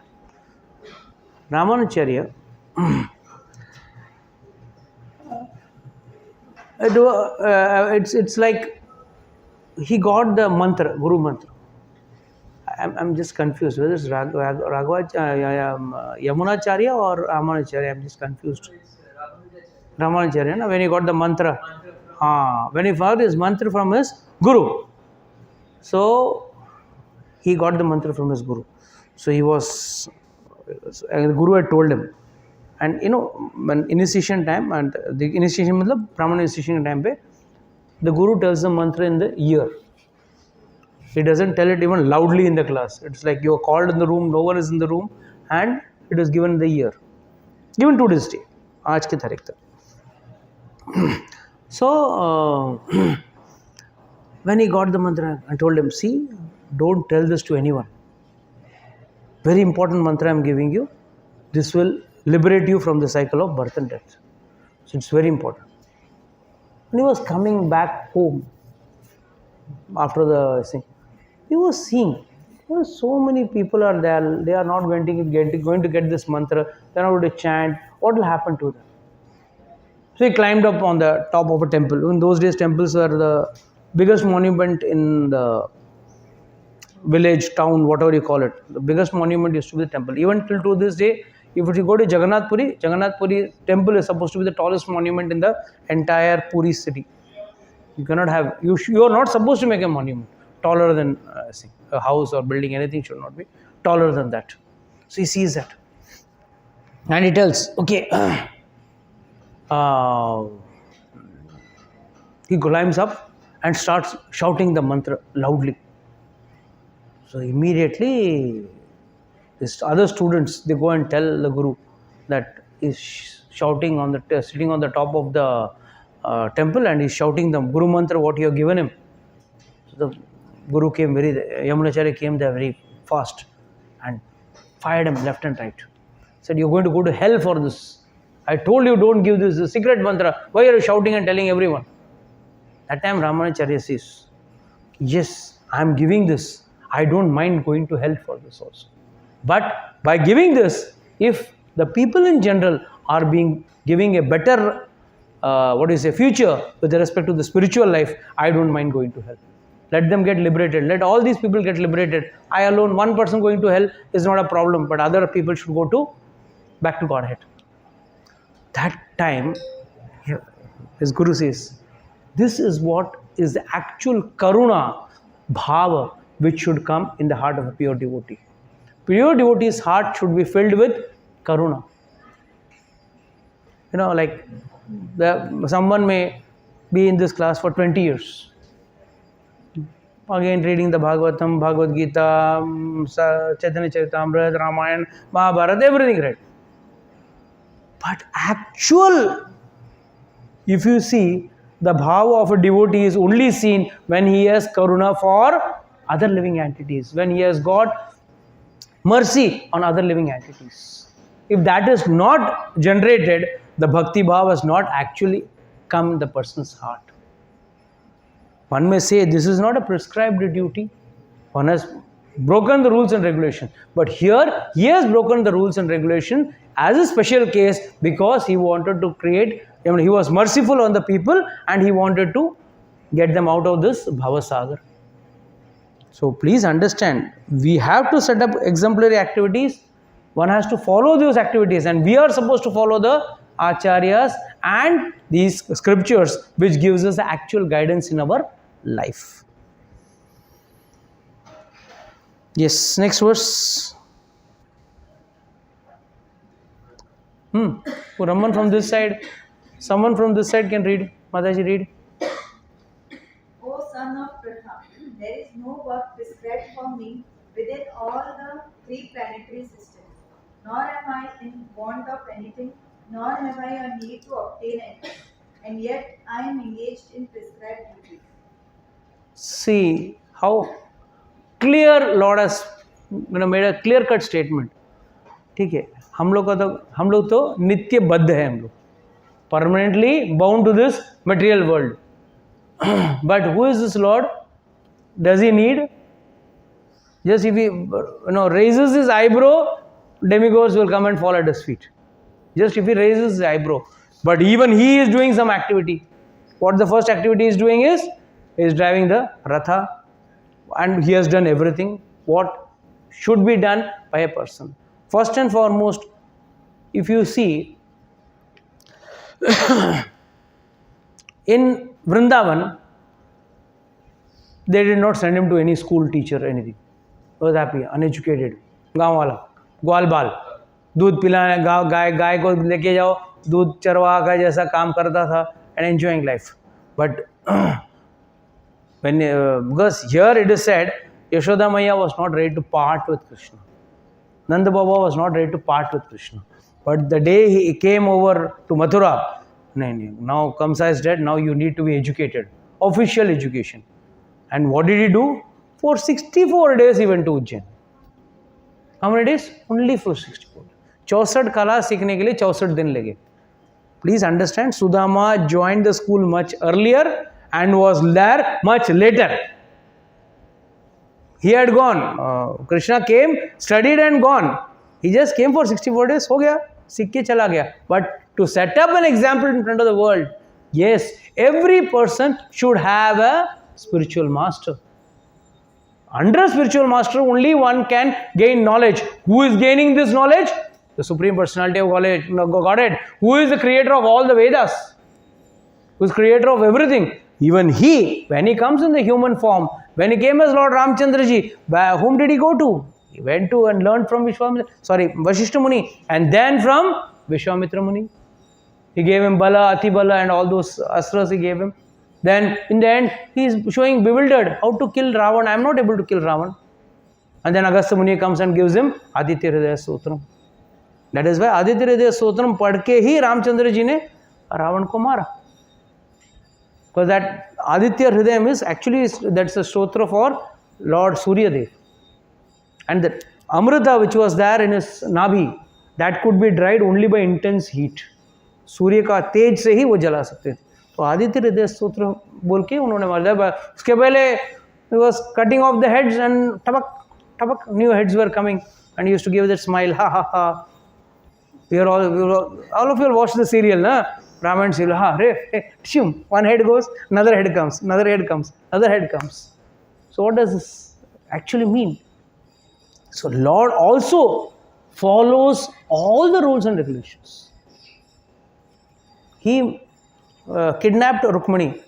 Ramanujacharya, it's like he got the mantra, Guru mantra. I'm just confused whether it's Yamunacharya or Ramanujacharya. I'm just confused. Ramanujacharya, when he got the mantra, when he found his mantra from his Guru. So he got the mantra from his Guru. So he was, the Guru had told him. And when initiation time, and the initiation matlab Brahman initiation time pe, the Guru tells the mantra in the ear. He doesn't tell it even loudly in the class. It's like you are called in the room, no one is in the room, and it is given in the ear. Even to this day, aaj ke tarikh tak. So When he got the mantra, I told him, see, don't tell this to anyone. Very important mantra I am giving you. This will liberate you from the cycle of birth and death. So it's very important. When he was coming back home after the thing, he was seeing so many people are there. They are not going to get this mantra. They are not going to chant. What will happen to them? So he climbed up on the top of a temple. In those days, temples were the biggest monument in the village, town, whatever you call it. The biggest monument used to be the temple. Even till to this day, if you go to Jagannath Puri temple is supposed to be the tallest monument in the entire Puri city. You cannot have, you are not supposed to make a monument taller than a house or building, anything should not be taller than that. So he sees that. And he tells, okay, he climbs up and starts shouting the mantra loudly. So immediately, his other students, they go and tell the Guru that he's shouting on the sitting on the top of the temple, and he's shouting the Guru mantra what you have given him. So the Guru came Yamunacharya came there very fast and fired him left and right. Said, you're going to go to hell for this. I told you don't give this secret mantra. Why are you shouting and telling everyone? That time Ramanacharya says, yes, I am giving this. I don't mind going to hell for this also. But by giving this, if the people in general are giving a better future with respect to the spiritual life, I don't mind going to hell. Let them get liberated. Let all these people get liberated. I alone, one person going to hell is not a problem, but other people should go back to Godhead. That time, his Guru says, this is what is the actual karuna bhava which should come in the heart of a pure devotee. Pure devotee's heart should be filled with karuna. Like someone may be in this class for 20 years. Again reading the Bhagavatam, Bhagavad Gita, Chaitanya Charitamrita, Ramayana, Mahabharata, everything read. But if you see, the bhava of a devotee is only seen when he has karuna for other living entities, when he has got mercy on other living entities. If that is not generated, the bhakti bhava has not actually come in the person's heart. One may say this is not a prescribed duty. One has broken the rules and regulation. But here, he has broken the rules and regulation as a special case because he wanted to create, he was merciful on the people and he wanted to get them out of this bhavasagar. So please understand, we have to set up exemplary activities. One has to follow those activities, and we are supposed to follow the acharyas and these scriptures which gives us the actual guidance in our life. Yes, next verse. Raman from this side. Someone from this side can read. Mataji, read. O son of Pratha, there is no work prescribed for me within all the three planetary systems, nor am I in want of anything, nor have I a need to obtain anything, and yet I am engaged in prescribed duties. See how clear Lord has made a clear-cut statement. ठीक है, हम लोग तो नित्य बद्ध है, हम लोग permanently bound to this material world. But who is this Lord? Does he need? Just if he raises his eyebrow, demigods will come and fall at his feet. Just if he raises his eyebrow. But even he is doing some activity. What the first activity he is doing is driving the ratha, and he has done everything what should be done by a person. First and foremost, if you see, in Vrindavan, they did not send him to any school teacher or anything. He was happy, uneducated. गाँव वाला, ग्वाल बाल, दूध पिलाने, गाय को लेके जाओ, दूध चरवा का जैसा काम करता था, and enjoying life. But because here it is said, Yashoda Maya was not ready to part with Krishna. Nanda Baba was not ready to part with Krishna. But the day he came over to Mathura, now Kamsa is dead, now you need to be educated. Official education. And what did he do? For 64 days he went to Ujjain. How many days? Only for 64. 64 कला सीखने के लिए 64 दिन लगे. Please understand, Sudama joined the school much earlier and was there much later. He had gone. Krishna came, studied and gone. He just came for 64 days. हो गया, सीख के चला गया. But to set up an example in front of the world, yes, every person should have a spiritual master. Under a spiritual master, only one can gain knowledge. Who is gaining this knowledge? The Supreme Personality of Godhead. Who is the creator of all the Vedas? Who is creator of everything? Even he, when he comes in the human form, when he came as Lord Ramchandra ji, whom did he go to? He went to and learned from Vashishta Muni, and then from Vishwamitra Muni. He gave him Bala, Ati Bala, and all those astras he gave him. Then in the end, he is showing bewildered how to kill Ravan. I am not able to kill Ravan. And then Agastya Muni comes and gives him Aditya Hridaya Sotram. That is why Aditya Hridaya Sotram पढ़ के ही रामचंद्र जी ने रावण को मारा. Because that Aditya Hridayam is actually, that's a stotra for Lord Surya Dev. And the Amrita which was there in his Nabhi, that could be dried only by intense heat. सूर्य का तेज से ही वो जला सकते थे. तो आदित्य हृदय स्तोत्र बोल के उन्होंने मार दिया. उसके पहले he was cutting off the heads and tabak new heads were coming, and he used to give that smile, ha ha ha. All of you will watch the serial, na? Rama and Sita, ha, hey, shum, one head goes, another head comes, another head comes, another head comes. So what does this actually mean? So Lord also follows all the rules and regulations. He kidnapped Rukmani,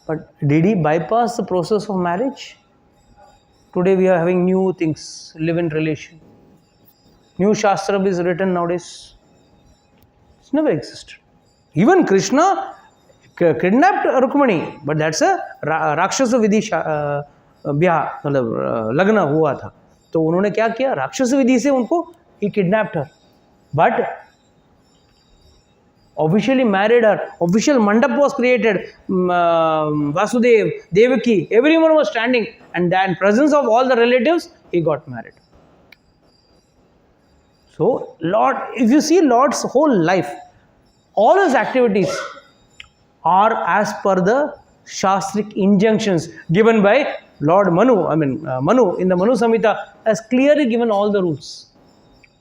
but did he bypass the process of marriage? Today we are having new things, live-in relation. New Shastra is written nowadays. It's never existed. Even Krishna kidnapped Rukmani, but that's a Rakshasa Vidhi ब्याह मतलब लग्न हुआ था. तो उन्होंने क्या किया? राक्षस विधि से उनको he kidnapped her, but officially married her. Official mandap was created. Vasudev, Devaki, everyone was standing, and then in presence of all the relatives, he got married. So Lord, if you see Lord's whole life, all his activities are as per the Shastric injunctions given by Lord Manu. Manu in the Manu Samhita has clearly given all the rules.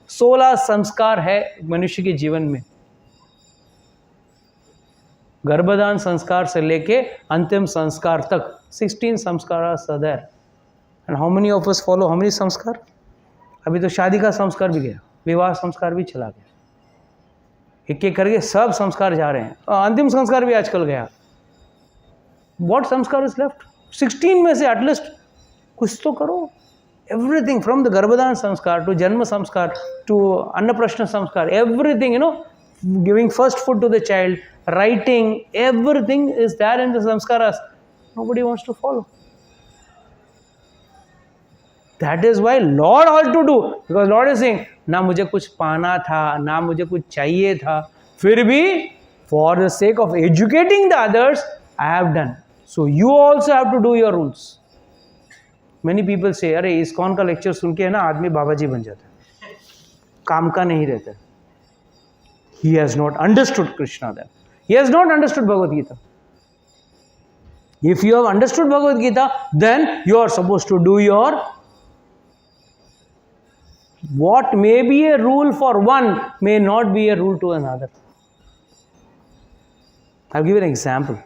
16 संस्कार है मनुष्य के जीवन में. गर्भदान संस्कार से लेके अंतिम संस्कार तक 16 संस्कार are there. And how many of us follow how many संस्कार? अभी तो शादी का संस्कार भी गया, विवाह संस्कार भी चला गया, एक एक करके सब संस्कार जा रहे हैं. अंतिम संस्कार भी आजकल गया. What संस्कार is left? 16 में से एटलीस्ट कुछ तो करो. Everything from the गर्भदान संस्कार to जन्म संस्कार to अन्नप्रश्न संस्कार, everything, giving first food to the child, writing, everything is there in the samskaras. Nobody wants to follow. That is why Lord had to do, because Lord is saying, ना मुझे कुछ पाना था, ना मुझे कुछ चाहिए था, फिर भी for the sake of educating the others, I have done. So you also have to do your rules. Many people say, अरे इस्कॉन का लेक्चर सुन के है ना आदमी बाबा जी बन जाता है, काम का नहीं रहता है. He has not understood Krishna then. He has not understood Bhagavad Gita. If you have understood Bhagavad Gita, then you are supposed to do your, what may be a rule for one may not be a rule to another. I'll give you an example.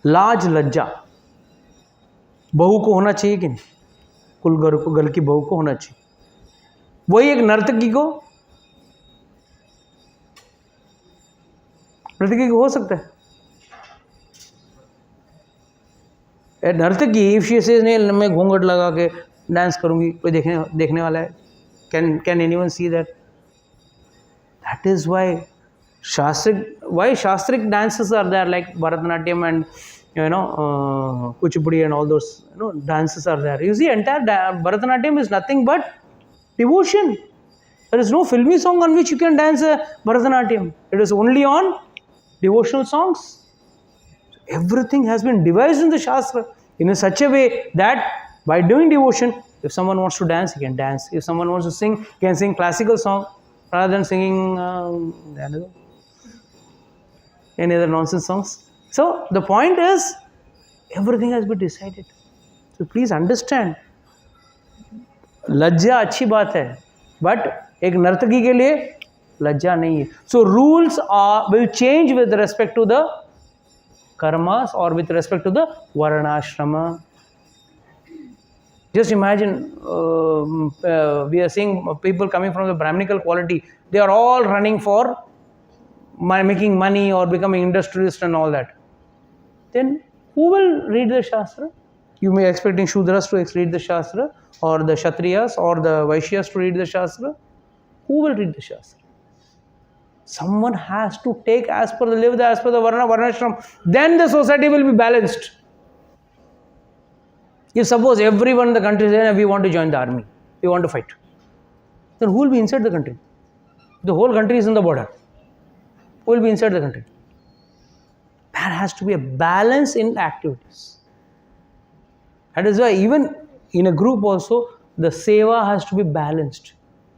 लाज लज्जा बहू को होना चाहिए कि नहीं? कुल घर की बहू को होना चाहिए. वही एक नर्तकी को हो सकता है. नर्तकी इफ शी सेज नहीं मैं घूंघट लगा के डांस करूंगी, कोई देखने वाला है? Can anyone see that? That is why शास्त्रिक dances are there, like Bharatanatyam and Kuchipudi and all those dances are there. You see, entire Bharatanatyam is nothing but devotion. There is no filmy song on which you can dance Bharatanatyam. It is only on devotional songs. Everything has been devised in the Shastra in such a way that by doing devotion, if someone wants to dance, he can dance. If someone wants to sing, he can sing classical song rather than singing any other nonsense songs. So the point is, everything has been decided. So please understand, लज्जा अच्छी बात है, but एक नर्तकी के लिए लज्जा नहीं है. So rules will change with respect to the karmas or with respect to the varnashrama. Just imagine, we are seeing people coming from the Brahminical quality. They are all running for making money or becoming industrialist and all that. Then who will read the Shastra? You may be expecting Shudras to read the Shastra, or the Kshatriyas or the Vaishyas to read the Shastra. Who will read the Shastra? Someone has to take as per the Varnashram. Then the society will be balanced. If suppose everyone in the country says, we want to join the army, we want to fight, then who will be inside the country? The whole country is in the border. Who will be inside the country? There has to be a balance in activities. That is why even in a group also, the seva has to be balanced.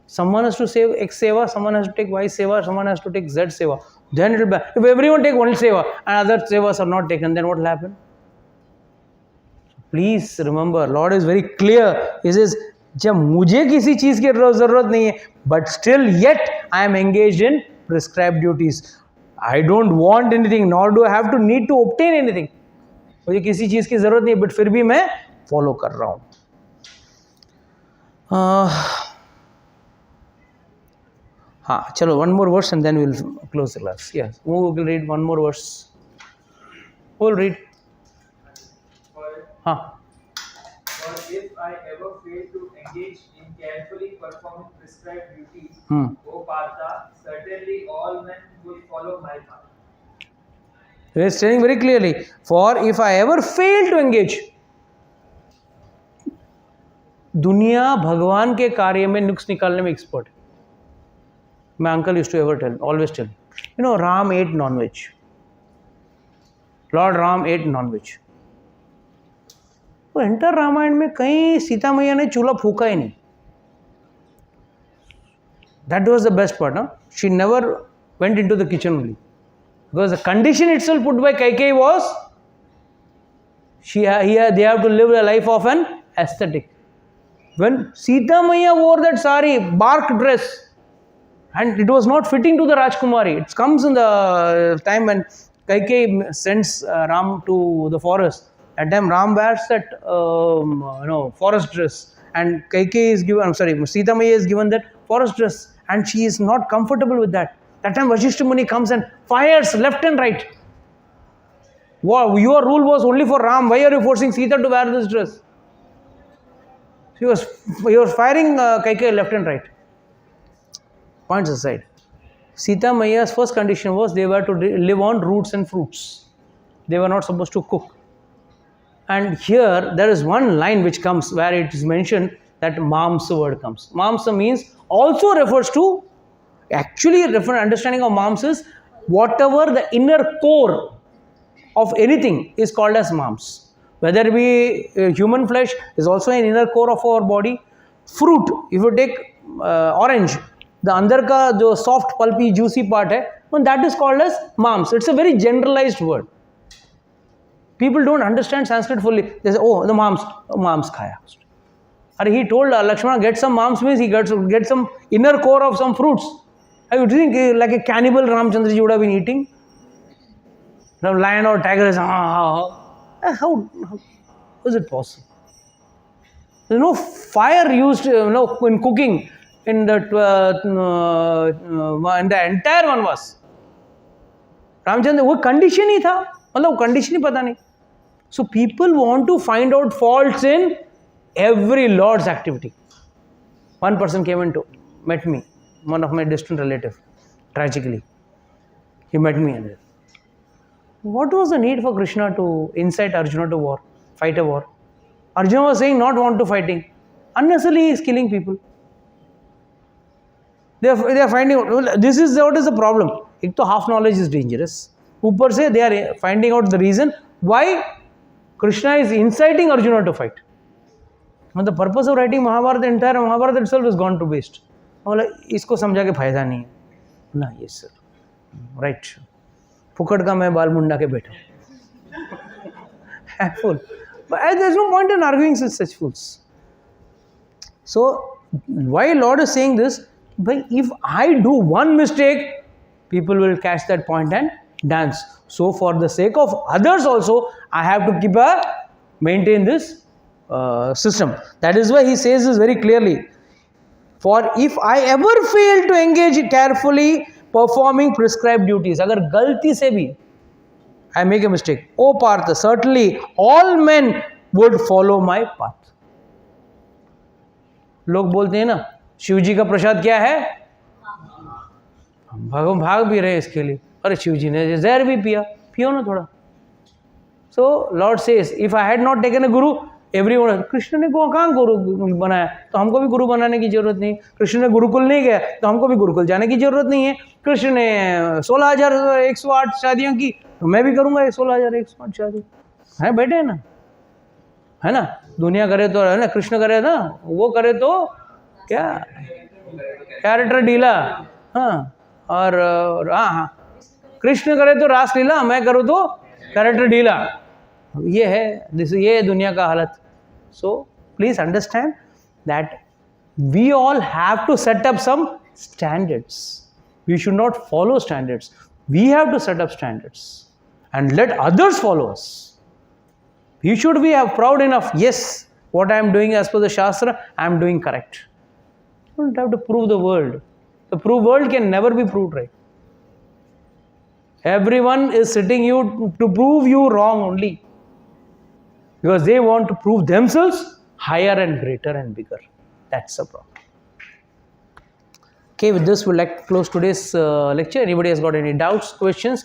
Someone has to save X seva, someone has to take Y seva, someone has to take Z seva. Then it will be. If everyone take one seva and other sevas are not taken, then what will happen? Please remember, Lord is very clear. He says, जब मुझे किसी चीज की जरूरत नहीं है, but still yet I am engaged in prescribed duties. I don't want anything, nor do I have to need to obtain anything. मुझे किसी चीज की जरूरत नहीं है, but फिर भी मैं follow कर रहा हूँ. हाँ, चलो one more verse and then we'll close the class. Yes, who will read one more verse? Who will read? हाँ. For if I ever fail to engage in carefully performing prescribed duties, O Partha, certainly all men will follow my path. He is saying very clearly, for if I ever fail to engage, दुनिया भगवान के कार्य में नुक्स निकालने में expert है. My uncle used to always tell, you know, Ram ate non-veg. Lord Ram ate non-veg. तो एंटर रामायण में कहीं सीता मैया ने चूल्हा फूका ही नहीं. That was the best part, huh? She never went into the kitchen only. Because the condition itself put by Kaikeyi was, they have to live a life of an aesthetic. When Sita Maya wore that sari, bark dress, and it was not fitting to the Rajkumari. It comes in the time when Kaikeyi sends Ram to the forest. At time Ram wears that forest dress, and Kaikeyi is given, Sita Maya is given that forest dress, and she is not comfortable with that. That time Vasishtha Muni comes and fires left and right. Wow, your rule was only for Ram. Why are you forcing Sita to wear this dress? He was firing Kaikeyi left and right. Points aside. Sita Maya's first condition was they were to live on roots and fruits. They were not supposed to cook. And here there is one line which comes where it is mentioned that Mamsa word comes. Mamsa means also refers to, actually understanding of Mamsa is whatever the inner core of anything is called as Mams. Whether it be human flesh is also an inner core of our body. Fruit, if you take orange, the andar ka jo soft, pulpy, juicy part hai, that is called as Mams. It's a very generalized word. People don't understand Sanskrit fully. They say, oh, the Mams khaya. And he told Lakshmana, get some Mams means he get some inner core of some fruits. I would think like a cannibal Ramchandraji would have been eating. Now lion or tiger is, how is it possible? There is no fire used in cooking in the entire Vanvas. Ramchandra, वो condition ही था, मतलब condition ही पता नहीं. So people want to find out faults in every Lord's activity. One person came and met me, one of my distant relative, tragically. He met me and what was the need for Krishna to incite Arjuna to fight a war? Arjuna was saying not want to fighting. Unnecessarily he is killing people. They are finding out, this is what is the problem. एक तो half knowledge is dangerous. ऊपर से they are finding out the reason why Krishna is inciting Arjuna to fight. And the purpose of writing Mahabharata, entire Mahabharata itself is gone to waste. बोला इसको समझा के फायदा नहीं है ना. yes sir, right, फुकट का मैं बाल मुंडा के बैठा. Fool. But there's no point in arguing with such fools. So why Lord is saying this? But if I do one mistake, people will catch that point and dance. So for the sake of others also, I have to maintain this system. That is why he says this very clearly. For if I ever fail to engage carefully performing prescribed duties, agar galti se bhi I make a mistake, O Partha, certainly all men would follow my path. लोग बोलते हैं ना शिव जी का प्रसाद क्या है, भाग भी रहे इसके लिए. अरे शिव जी ने जहर भी पियो ना थोड़ा. So Lord says, if I had not taken a guru, everyone, Krishna ने कहाँ गुरु बनाया, तो हमको भी गुरु बनाने की जरूरत नहीं. कृष्ण ने गुरुकुल नहीं गया तो हमको भी गुरुकुल जाने की जरूरत नहीं है. कृष्ण ने 16,108 शादियां की तो मैं भी करूंगा 16,108 शादी. है बैठे है ना. दुनिया करे तो है ना, कृष्ण करे ना, वो करे तो क्या कैरेक्टर डीला. हाँ, और हाँ, कृष्ण करे तो रास लीला, मैं करूँ तो कैरेक्टर डीला. ये है दुनिया का हालत. So please understand that we all have to set up some standards. We should not follow standards. We have to set up standards and let others follow us. You should be proud enough, yes, what I am doing as per the Shastra, I am doing correct. You don't have to prove the world. The world can never be proved right. Everyone is sitting you to prove you wrong only. Because they want to prove themselves higher and greater and bigger. That's the problem. Okay, with this we'll like to close today's lecture. Anybody has got any doubts, questions?